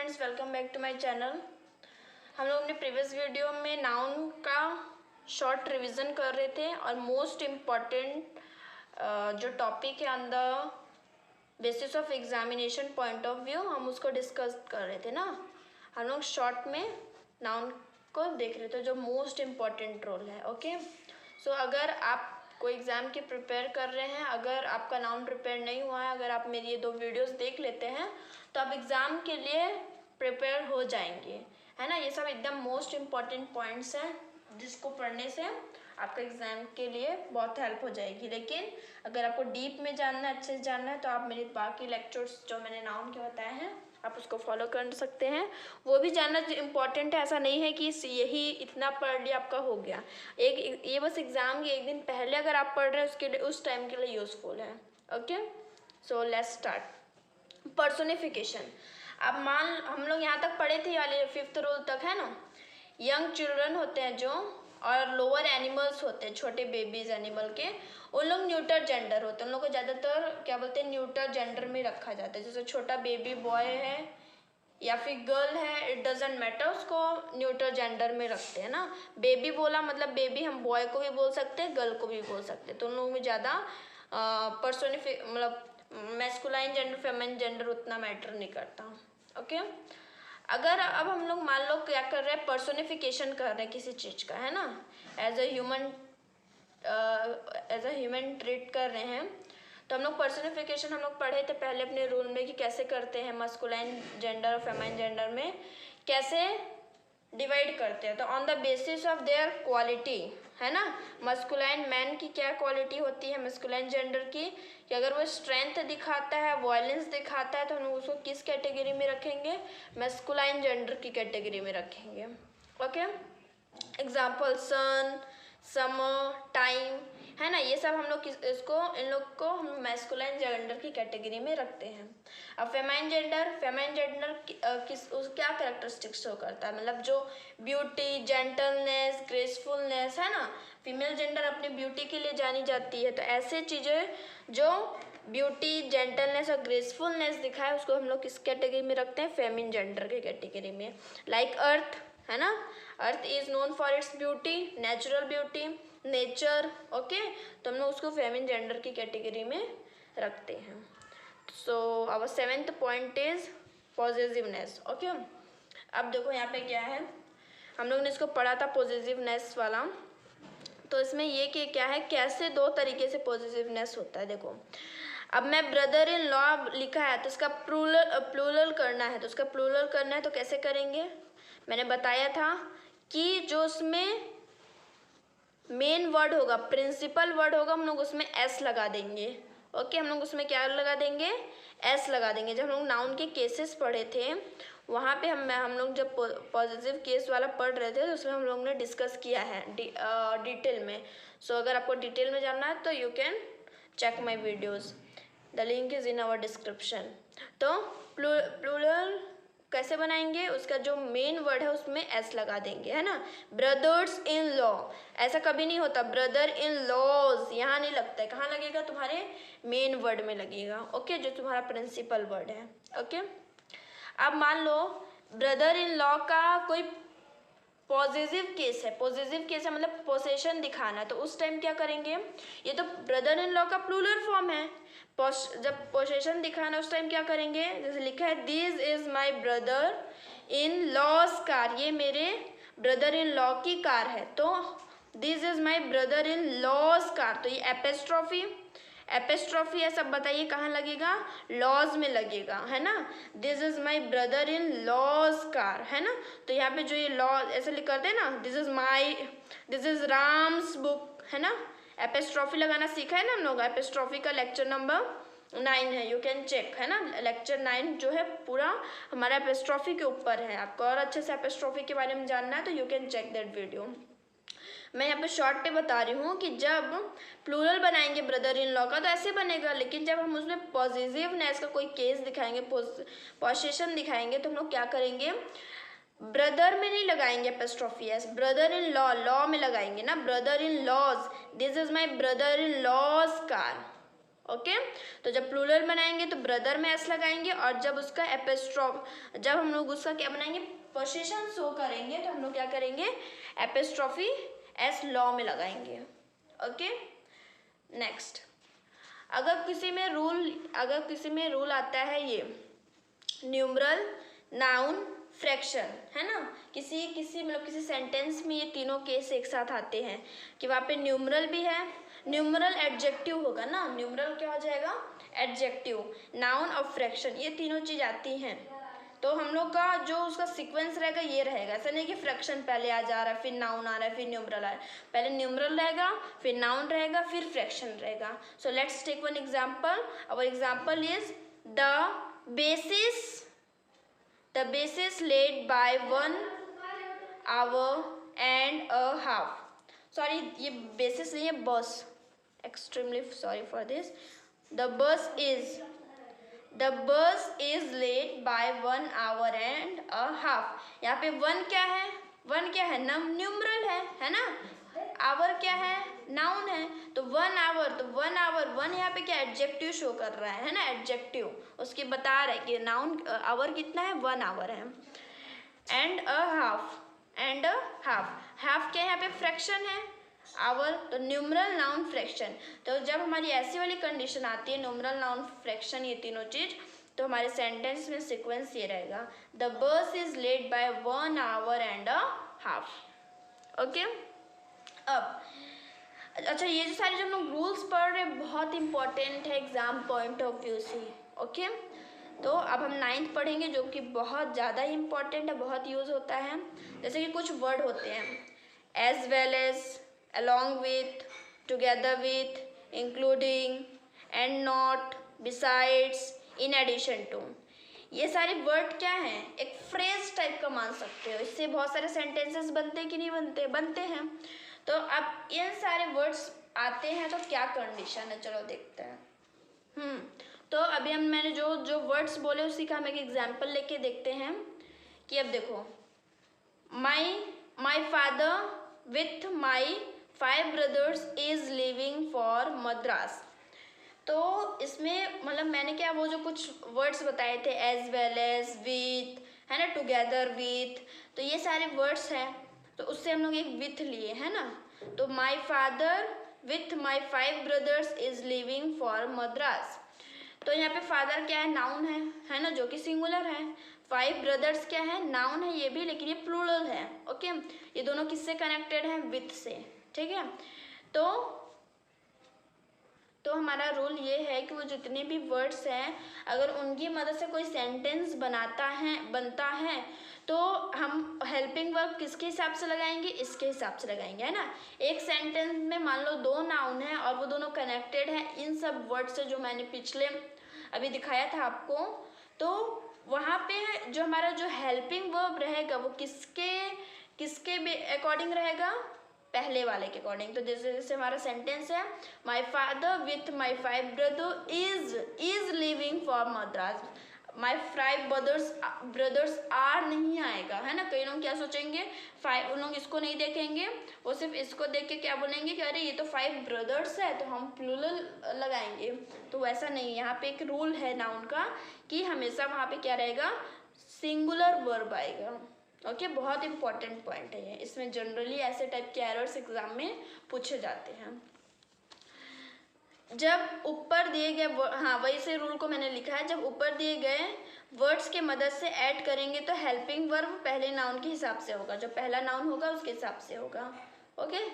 Friends, welcome back to my channel. हम लोग अपने प्रीवियस वीडियो में नाउन का शॉर्ट रिवीजन कर रहे थे और मोस्ट इम्पॉर्टेंट जो टॉपिक है on the basis of examination point of view हम उसको डिस्कस कर रहे थे ना। हम लोग शॉर्ट में नाउन को देख रहे थे जो मोस्ट इम्पॉर्टेंट रोल है। ओके, सो अगर आप कोई एग्ज़ाम की प्रिपेयर कर रहे हैं, अगर आपका नाउन प्रिपेयर नहीं हुआ है, अगर आप मेरी ये 2 वीडियोस देख लेते हैं तो आप एग्ज़ाम के लिए प्रिपेयर हो जाएंगे, है ना। ये सब एकदम मोस्ट इम्पॉर्टेंट पॉइंट्स हैं जिसको पढ़ने से आपका एग्ज़ाम के लिए बहुत हेल्प हो जाएगी। लेकिन अगर आपको डीप में जानना है, अच्छे से जानना है, तो आप मेरे बाकी लेक्चर्स जो मैंने नाउन के बताए हैं आप उसको फॉलो कर सकते हैं। वो भी जानना इम्पॉर्टेंट है, ऐसा नहीं है कि यही इतना पढ़ लिया आपका हो गया। ये बस एग्ज़ाम के एक दिन पहले अगर आप पढ़ रहे हैं उसके लिए, उस टाइम के लिए यूज़फुल है। Okay, so let's start. Personification. अब हम लोग यहाँ तक पढ़े थे, वाले 5th रूल तक, है ना। यंग चिल्ड्रन होते हैं जो, और लोअर एनिमल्स होते हैं, छोटे बेबीज एनिमल के, उन लोग न्यूटर जेंडर होते हैं। उन लोग को ज़्यादातर क्या बोलते हैं, न्यूटर जेंडर में रखा जाता है। जैसे छोटा बेबी बॉय है या फिर गर्ल है, इट डजेंट मैटर, उसको न्यूटर जेंडर में रखते हैं ना। बेबी बोला मतलब बेबी हम बॉय को भी बोल सकते हैं, गर्ल को भी बोल सकते हैं। तो उन लोगों में ज़्यादा मतलब मैस्कुलाइन जेंडर फेमिनिन जेंडर उतना मैटर नहीं करता। ओके, अगर अब हम लोग मान लो क्या कर रहे हैं, पर्सोनिफिकेशन कर रहे हैं किसी चीज़ का, है ना, एज अ ह्यूमन ट्रीट कर रहे हैं। तो हम लोग पर्सोनिफिकेशन हम लोग पढ़े थे पहले अपने रूल में कि कैसे करते हैं, मस्कुलाइन जेंडर और फेमाइन जेंडर में कैसे डिवाइड करते हैं। तो on the basis of their quality, है ना। मस्कुलाइन मैन की क्या क्वालिटी होती है मस्कुलाइन जेंडर की, कि अगर वो स्ट्रेंथ दिखाता है, वायलेंस दिखाता है, तो हम उसको किस कैटेगरी में रखेंगे, मस्कुलाइन जेंडर की कैटेगरी में रखेंगे। Okay, example sun, summer, time, है ना। ये सब हम लोग इन लोग को हम मैस्कुलाइन जेंडर की कैटेगरी में रखते हैं। अब फेमाइन जेंडर क्या कैरेक्टरिस्टिक्स शो करता है, मतलब जो ब्यूटी, जेंटलनेस, ग्रेसफुलनेस, है ना। फीमेल जेंडर अपनी ब्यूटी के लिए जानी जाती है, तो ऐसे चीज़ें जो ब्यूटी, जेंटलनेस और ग्रेसफुलनेस दिखाए उसको हम लोग किस कैटेगरी में रखते हैं, फेमिन जेंडर के कैटेगरी में। लाइक अर्थ, है ना, earth is known for its beauty, natural beauty, nature. Okay, तो हम लोग उसको फेमिन जेंडर की कैटेगरी में रखते हैं। So our 7th point is positiveness. Okay, अब देखो यहाँ पे क्या है, हम लोग ने इसको पढ़ा था पॉजिटिवनेस वाला। तो इसमें ये कि क्या है, कैसे 2 तरीके से पॉजिटिवनेस होता है। देखो, अब मैं ब्रदर इन लॉ लिखा है तो इसका प्लूरल करना है, तो उसका प्लूरल करना है तो कैसे करेंगे, मैंने बताया था कि जो उसमें मेन वर्ड होगा, प्रिंसिपल वर्ड होगा, हम लोग उसमें एस लगा देंगे। ओके, हम लोग उसमें क्या लगा देंगे, एस लगा देंगे। जब हम लोग नाउन के केसेस पढ़े थे वहाँ पे हम लोग जब पॉजिटिव केस वाला पढ़ रहे थे तो उसमें हम लोग ने डिस्कस किया है डिटेल में। सो अगर आपको डिटेल में जानना है तो you can check my videos, the link is in our description. तो प्लूरल कैसे बनाएंगे, उसका जो मेन वर्ड है उसमें एस लगा देंगे, है ना। ब्रदर्स इन लॉ, ऐसा कभी नहीं होता, ब्रदर इन लॉज यहाँ नहीं लगता है, कहाँ लगेगा, तुम्हारे मेन वर्ड में लगेगा। ओके, जो तुम्हारा प्रिंसिपल वर्ड है। ओके, अब मान लो ब्रदर इन लॉ का कोई पॉजिटिव केस है, पॉजिटिव केस है मतलब पोसेशन दिखाना है, तो उस टाइम क्या करेंगे, ये तो ब्रदर इन लॉ का प्लूरल फॉर्म है, जब पोसेशन दिखाना उस टाइम क्या करेंगे, जैसे लिखा है this is my brother in law's car, ये मेरे ब्रदर इन लॉ की कार है, तो this is my brother in law's car, तो ये एपेस्ट्रॉफी है, सब बताइए कहाँ लगेगा, लॉज में लगेगा, है ना। This is my brother in law's car, है ना। तो यहाँ पे जो ये लॉ ऐसे लिख करते हैं ना, दिस इज राम्स बुक, है ना। एपेस्ट्रॉफी लगाना सीखा है ना हम लोग, एपेस्ट्रॉफी का लेक्चर नंबर 9 है, यू कैन चेक, है ना। लेक्चर 9 जो है पूरा हमारा एपेस्ट्रॉफी के ऊपर है। आपको और अच्छे से एपेस्ट्रॉफी के बारे में जानना है तो you can check that video. मैं यहाँ पे शॉर्ट पे बता रही हूँ कि जब प्लूरल बनाएंगे ब्रदर इन लॉ का तो ऐसे बनेगा, लेकिन जब हम उसमें पॉजिटिवनेस का कोई केस दिखाएंगे, पोजीशन दिखाएंगे, तो हम लोग क्या करेंगे, ब्रदर में नहीं लगाएंगे apostrophe S, brother in law, law में लगाएंगे ना, brother in law's, this is my brother in law's car. Okay. तो जब प्लूरल बनाएंगे तो ब्रदर में एस लगाएंगे, और जब उसका जब हम लोग उसका क्या बनाएंगे, पोजीशन शो करेंगे, तो हम लोग क्या करेंगे, एपिस्ट्रॉफी एस लॉ में लगाएंगे। ओके। नेक्स्ट, अगर किसी में रूल आता है ये न्यूमरल, नाउन, फ्रैक्शन, है ना, किसी सेंटेंस में ये तीनों केस एक साथ आते हैं कि वहाँ पे न्यूमरल भी है, न्यूमरल एडजेक्टिव होगा ना, न्यूमरल क्या हो जाएगा, एडजेक्टिव, नाउन और फ्रैक्शन, ये तीनों चीज आती हैं। तो हम लोग का जो उसका सीक्वेंस रहेगा ये रहेगा, ऐसा नहीं कि फ्रैक्शन पहले आ जा रहा है फिर नाउन आ रहा है फिर न्यूमरल आ रहा है, पहले न्यूमरल रहेगा फिर नाउन रहेगा फिर फ्रैक्शन रहेगा। So let's take one example. Our example is the basis laid by 1 hour and a half. Sorry, ये basis नहीं है, bus. Extremely sorry for this. The bus is late by 1 hour and a half. यहाँ पे 1 क्या है, 1 क्या है, numeral है ना, आवर क्या है, नाउन है, तो 1 आवर, तो 1 आवर, 1 यहाँ पे क्या एडजेक्टिव शो कर रहा है ना, एडजेक्टिव, उसके बता रहा है कि नाउन आवर कितना है, 1 आवर है। एंड अ हाफ, हाफ क्या है, यहाँ पे फ्रैक्शन है, आवर, तो न्यूमरल, नाउन, फ्रैक्शन। तो जब हमारी ऐसी वाली कंडीशन आती है, न्यूमरल, नाउन, फ्रैक्शन, ये तीनों चीज, तो हमारे सेंटेंस में सीक्वेंस ये रहेगा, the bus is late by 1 hour and a half. Okay. अब अच्छा, ये जो सारे जो हम लोग रूल्स पढ़ रहे हैं बहुत इंपॉर्टेंट है एग्जाम पॉइंट ऑफ व्यू से। ओके। तो अब हम 9th पढ़ेंगे जो कि बहुत ज़्यादा इंपॉर्टेंट है, बहुत यूज़ होता है। जैसे कि कुछ वर्ड होते हैं, as well as, along with, together with, including, and not, besides, in addition to, ये सारे वर्ड क्या हैं, एक फ्रेज टाइप का मान सकते हो, इससे बहुत सारे सेंटेंसेस बनते कि नहीं बनते, बनते हैं। तो अब इन सारे वर्ड्स आते हैं तो क्या कंडीशन है, चलो देखते हैं। तो अभी मैंने जो वर्ड्स बोले उसी का हम एक एग्जाम्पल लेके देखते हैं कि अब देखो, माई father with my 5 brothers is living for Madras. तो इसमें मतलब मैंने क्या वो जो कुछ वर्ड्स बताए थे, एज वेल एज, विथ, है ना, टुगेदर विथ, तो ये सारे वर्ड्स हैं, तो उससे हम लोग एक विथ लिए, है ना। तो माई father with my 5 brothers is living for Madras. तो यहाँ पे फादर क्या है, नाउन है ना, जो कि सिंगुलर है। 5 ब्रदर्स क्या है, नाउन है ये भी, लेकिन ये प्लूरल है। ओके। ये दोनों किससे कनेक्टेड हैं, विथ से, ठीक है। तो हमारा रूल ये है कि वो जितने भी वर्ड्स हैं अगर उनकी मदद से कोई सेंटेंस बनता है तो हम हेल्पिंग वर्ब किसके हिसाब से लगाएंगे, इसके हिसाब से लगाएंगे, है ना। एक सेंटेंस में मान लो 2 नाउन है और वो दोनों कनेक्टेड हैं इन सब वर्ड से, जो मैंने पिछले अभी दिखाया था आपको, तो वहाँ पे जो हमारा जो हेल्पिंग वर्ब रहेगा वो किसके अकॉर्डिंग रहेगा, पहले वाले के अकॉर्डिंग। तो जैसे हमारा सेंटेंस है, my father with my 5 brother is living for Madras, my 5 brothers are नहीं आएगा, है ना। कई लोग क्या सोचेंगे, 5, उन लोग इसको नहीं देखेंगे, वो सिर्फ इसको देख के क्या बोलेंगे कि अरे ये तो 5 ब्रदर्स है तो हम प्लूरल लगाएंगे। तो वैसा नहीं, यहाँ पे एक रूल है नाउन का कि हमेशा वहाँ पे क्या रहेगा, सिंगुलर वर्ब आएगा। ओके। बहुत इंपॉर्टेंट पॉइंट है ये, इसमें जनरली ऐसे टाइप के एरर्स एग्जाम में पूछे जाते हैं। जब ऊपर दिए गए, हाँ वही से रूल को मैंने लिखा है, जब ऊपर दिए गए वर्ड्स के मदद से ऐड करेंगे तो हेल्पिंग वर्ब पहले नाउन के हिसाब से होगा, जो पहला नाउन होगा उसके हिसाब से होगा। ओके।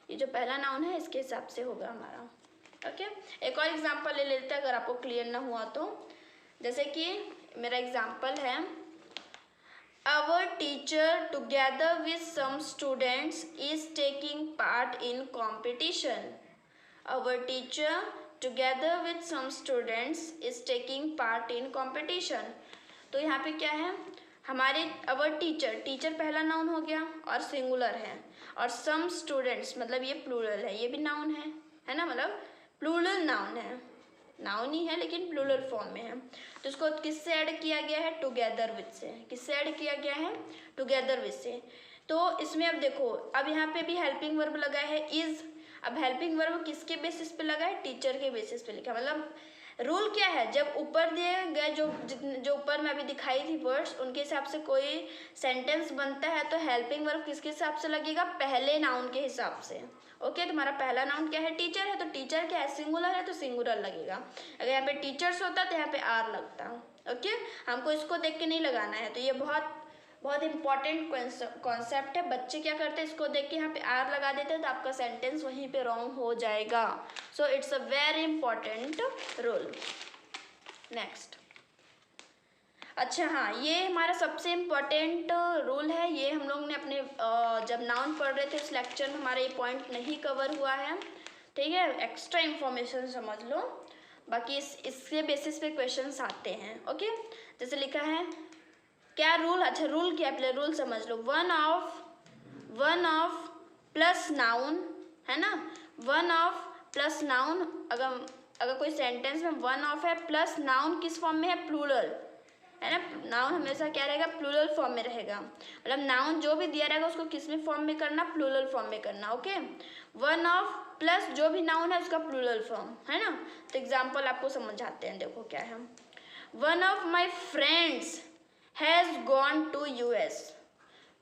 ये जो पहला नाउन है इसके हिसाब से होगा हमारा। ओके। एक और एग्जाम्पल ले लेते हैं अगर आपको क्लियर ना हुआ तो। जैसे कि मेरा एग्जाम्पल है, our teacher together with some students is taking part in competition. Our teacher together with some students is taking part in competition. तो यहाँ पे क्या है, हमारे our टीचर पहला नाउन हो गया और सिंगुलर है, और some students मतलब ये प्लूरल है, ये भी नाउन है ना, मतलब प्लूरल नाउन है, नाउन ही है लेकिन प्लूरल फॉर्म में है। तो इसको किससे ऐड किया गया है, टुगेदर विथ से। किससे ऐड किया गया है, टुगेदर विथ से। तो इसमें अब देखो, अब यहाँ पे भी हेल्पिंग वर्ब लगा है इज, अब हेल्पिंग वर्ब किसके बेसिस पे लगा है? टीचर के बेसिस पे लिखा। मतलब रूल क्या है, जब ऊपर दिए गए जो ऊपर में अभी दिखाई थी वर्ड्स, उनके हिसाब से कोई सेंटेंस बनता है तो हेल्पिंग वर्ब किसके हिसाब से लगेगा? पहले नाउन के हिसाब से। ओके, तुम्हारा पहला नाउन क्या है? टीचर है, तो टीचर क्या है? सिंगुलर है तो सिंगुलर लगेगा। अगर यहाँ पे टीचर्स होता तो यहाँ पे आर लगता। ओके, हमको इसको देख के नहीं लगाना है। तो ये बहुत बहुत इंपॉर्टेंट कॉन्सेप्ट है। बच्चे क्या करते हैं, इसको देख के यहाँ पे आर लगा देते हैं तो आपका सेंटेंस वहीं पे रॉन्ग हो जाएगा। So it's a very important rule. Next, अच्छा हाँ, ये हमारा सबसे इम्पॉर्टेंट रूल है। ये हम लोग ने अपने जब नाउन पढ़ रहे थे उस लेक्चर में हमारा ये पॉइंट नहीं कवर हुआ है, ठीक है। एक्स्ट्रा इन्फॉर्मेशन समझ लो, बाकी इसके बेसिस पे क्वेश्चंस आते हैं। ओके, जैसे लिखा है क्या रूल, अच्छा रूल क्या है, पहले रूल समझ लो। वन ऑफ प्लस नाउन है ना, वन ऑफ प्लस नाउन, अगर कोई सेंटेंस में वन ऑफ है प्लस नाउन किस फॉर्म में है? प्लूरल है ना। नाउन हमेशा क्या रहेगा? प्लूरल फॉर्म में रहेगा। मतलब नाउन जो भी दिया रहेगा उसको किस में फॉर्म में करना? प्लूरल फॉर्म में करना। ओके, वन ऑफ प्लस जो भी नाउन है उसका प्लूरल फॉर्म है ना। तो एग्जाम्पल आपको समझाते हैं, देखो क्या है। One of my friends has gone to US.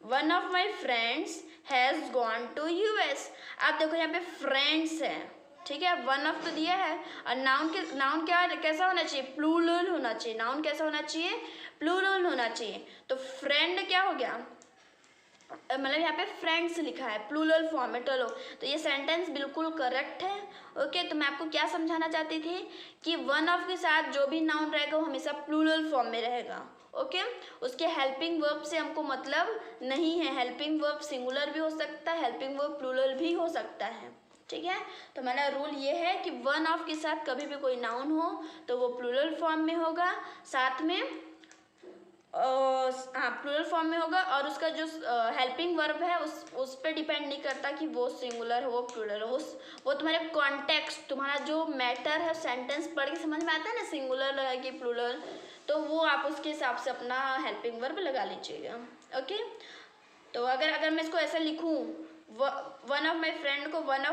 One of my friends has gone to US. आप देखो यहाँ पे फ्रेंड्स है, ठीक है, वन ऑफ तो दिया है। और नाउन क्या कैसा होना चाहिए? प्लूरल होना चाहिए। नाउन कैसा होना चाहिए? प्लूरल होना चाहिए। तो फ्रेंड क्या हो गया? मतलब यहाँ पे फ्रेंड्स लिखा है प्लूरल फॉर्म में। चलो, तो ये सेंटेंस बिल्कुल करेक्ट है। ओके, तो मैं आपको क्या समझाना चाहती थी कि वन ऑफ के साथ जो भी नाउन रहेगा वो हमेशा प्लूरल फॉर्म में रहेगा। ओके, उसके हेल्पिंग वर्ब से हमको मतलब नहीं है। हेल्पिंग वर्ब सिंगुलर भी हो सकता है, हेल्पिंग वर्ब प्लूरल भी हो सकता है, ठीक है। तो हमारा रूल ये है कि वन ऑफ के साथ कभी भी कोई नाउन हो तो वो प्लूरल फॉर्म में होगा, साथ में हाँ प्लूरल फॉर्म में होगा। और उसका जो हेल्पिंग वर्ब है उस पर डिपेंड नहीं करता कि वो सिंगुलर हो वो प्लूरल हो। वो तुम्हारे कॉन्टेक्स्ट, तुम्हारा जो मैटर है सेंटेंस पढ़ के समझ में आता है ना, सिंगुलर है कि प्लूरल, तो वो आप उसके हिसाब से अपना हेल्पिंग वर्ब लगा लीजिएगा। ओके, तो अगर मैं इसको ऐसा लिखूँ, वन ऑफ माई फ्रेंड को वन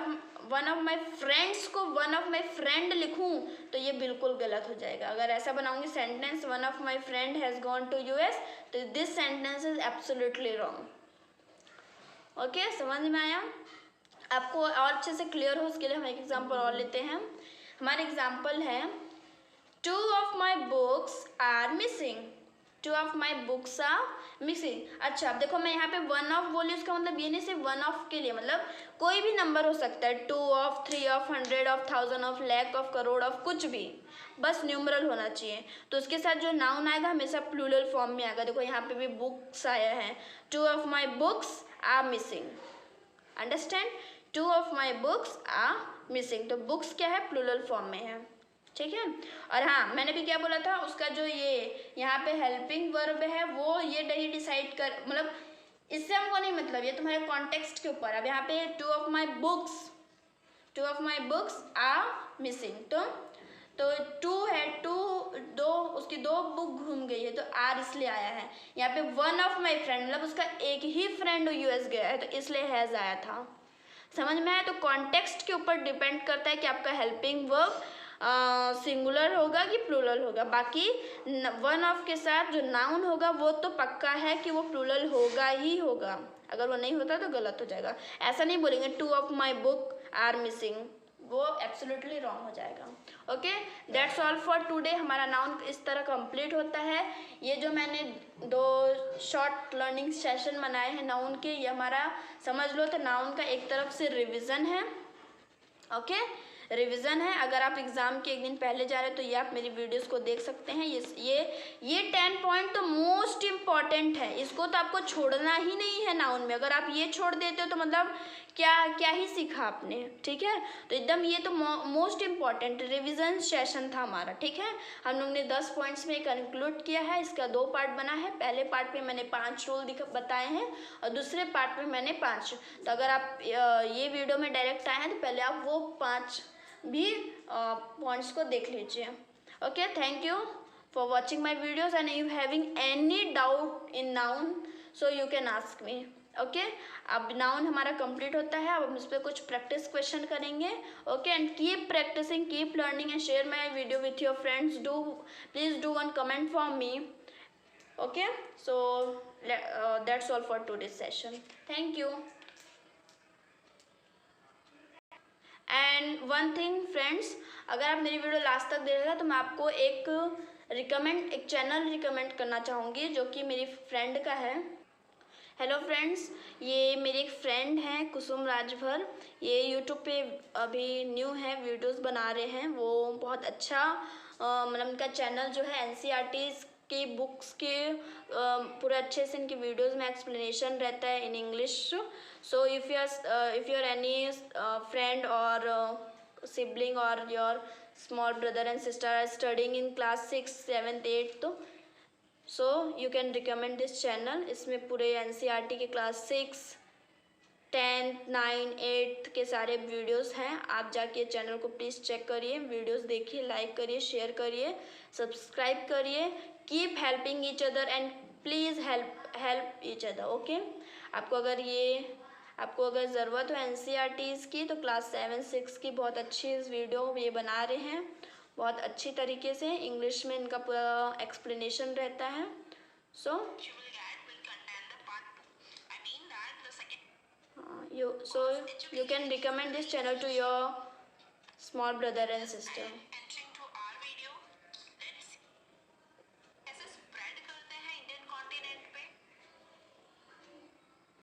ऑफ माई फ्रेंड्स को वन ऑफ माई फ्रेंड लिखूं तो ये बिल्कुल गलत हो जाएगा। अगर ऐसा बनाऊंगी sentence one of my friend has gone to US, तो this sentence is absolutely wrong. Okay, समझ में आया आपको? और अच्छे से क्लियर हो उसके लिए हम एक एग्जाम्पल और लेते हैं। हमारा एग्जाम्पल है two of my books are missing. Two of my books are missing. अच्छा, अब देखो मैं यहाँ पे वन ऑफ बोली, उसका मतलब ये नहीं सिर्फ वन ऑफ के लिए, मतलब कोई भी नंबर हो सकता है, 2 of, 3 of, 100 of, 1000 of, lakh of, crore of, कुछ भी, बस न्यूमरल होना चाहिए। तो उसके साथ जो नाउन आएगा हमेशा प्लूरल फॉर्म में आएगा। देखो यहाँ पे भी बुक्स आया है, 2 of my books are missing. Understand? 2 of my books are missing. तो बुक्स क्या है? प्लूरल फॉर्म में है, ठीक है। और हाँ, मैंने भी क्या बोला था, उसका जो ये यहाँ पे हेल्पिंग वर्ब है वो ये नहीं डिसाइड कर, मतलब इससे हमको नहीं मतलब, ये तुम्हारे कॉन्टेक्स्ट के ऊपर। अब यहाँ पे two of my books are missing, तो टू है, दो, उसकी 2 बुक घूम गई है तो आर इसलिए आया है। यहाँ पे वन ऑफ माई फ्रेंड मतलब उसका एक ही फ्रेंड यूएस गया है तो इसलिए हैज़ आया था। समझ में आया? तो कॉन्टेक्स्ट के ऊपर डिपेंड करता है कि आपका हेल्पिंग वर्ब सिंगुलर होगा कि प्लूरल होगा। बाकी वन ऑफ के साथ जो नाउन होगा वो तो पक्का है कि वो प्लूरल होगा ही होगा। अगर वो नहीं होता तो गलत हो जाएगा। ऐसा नहीं बोलेंगे 2 of my book are missing, वो एब्सोल्युटली रॉन्ग हो जाएगा। Okay, that's all for today. हमारा नाउन इस तरह कंप्लीट होता है। ये जो मैंने 2 शॉर्ट लर्निंग सेशन बनाए हैं नाउन के, ये हमारा समझ लो तो नाउन का एक तरफ से रिविज़न है। ओके, रिवीजन है। अगर आप एग्ज़ाम के एक दिन पहले जा रहे हैं तो ये आप मेरी वीडियोस को देख सकते हैं। ये 10 पॉइंट तो मोस्ट इम्पॉर्टेंट है, इसको तो आपको छोड़ना ही नहीं है नाउन में। अगर आप ये छोड़ देते हो तो मतलब क्या ही सीखा आपने, ठीक है। तो एकदम ये तो मोस्ट इम्पॉर्टेंट रिवीजन सेशन था हमारा, ठीक है। हम लोग ने 10 पॉइंट्स में कंक्लूड किया है। इसका 2 पार्ट बना है। पहले पार्ट में मैंने 5 रूल बताए हैं और दूसरे पार्ट में मैंने 5। तो अगर आप ये वीडियो में डायरेक्ट आए हैं तो पहले आप वो 5 भी पॉइंट्स को देख लीजिए। Okay, thank you for watching my videos and you having any doubt in noun so you can ask me. Okay, अब नाउन हमारा कंप्लीट होता है, अब हम इस पर कुछ प्रैक्टिस क्वेश्चन करेंगे। Okay, and keep practising, keep learning and share my video with your friends. Do please do one comment for me. Okay, so that's all for today's session. Thank you. And one thing friends, अगर आप मेरी video last तक देख रहे हैं तो मैं आपको एक चैनल रिकमेंड करना चाहूँगी जो कि मेरी फ्रेंड का है। हेलो फ्रेंड्स, ये मेरी एक फ्रेंड हैं कुसुम राजभर। ये यूट्यूब पे अभी न्यू है, वीडियोस बना रहे हैं। वो बहुत अच्छा मतलब उनका चैनल जो है एनसीईआरटीज़ की बुक्स के पूरे अच्छे से इनकी वीडियोस में एक्सप्लेनेशन रहता है in English. So if you are any friend or sibling or your small brother and sister are studying in class 6, 7th, 8th, so you can recommend this channel. इसमें पूरे एनसीईआरटी के class 6, 10th, 9, 8th के सारे videos हैं। आप जाके ये channel को प्लीज़ चेक करिए, वीडियोस देखिए, लाइक करिए, शेयर करिए, सब्सक्राइब करिए। Keep helping each other and please help each other. Okay, आपको अगर ज़रूरत हो एनसीईआरटीज़ की तो क्लास 7, 6 की बहुत अच्छी वीडियो ये बना रहे हैं, बहुत अच्छी तरीके से इंग्लिश में इनका पूरा एक्सप्लेनेशन रहता है। सो you can recommend this channel to your small brother and sister.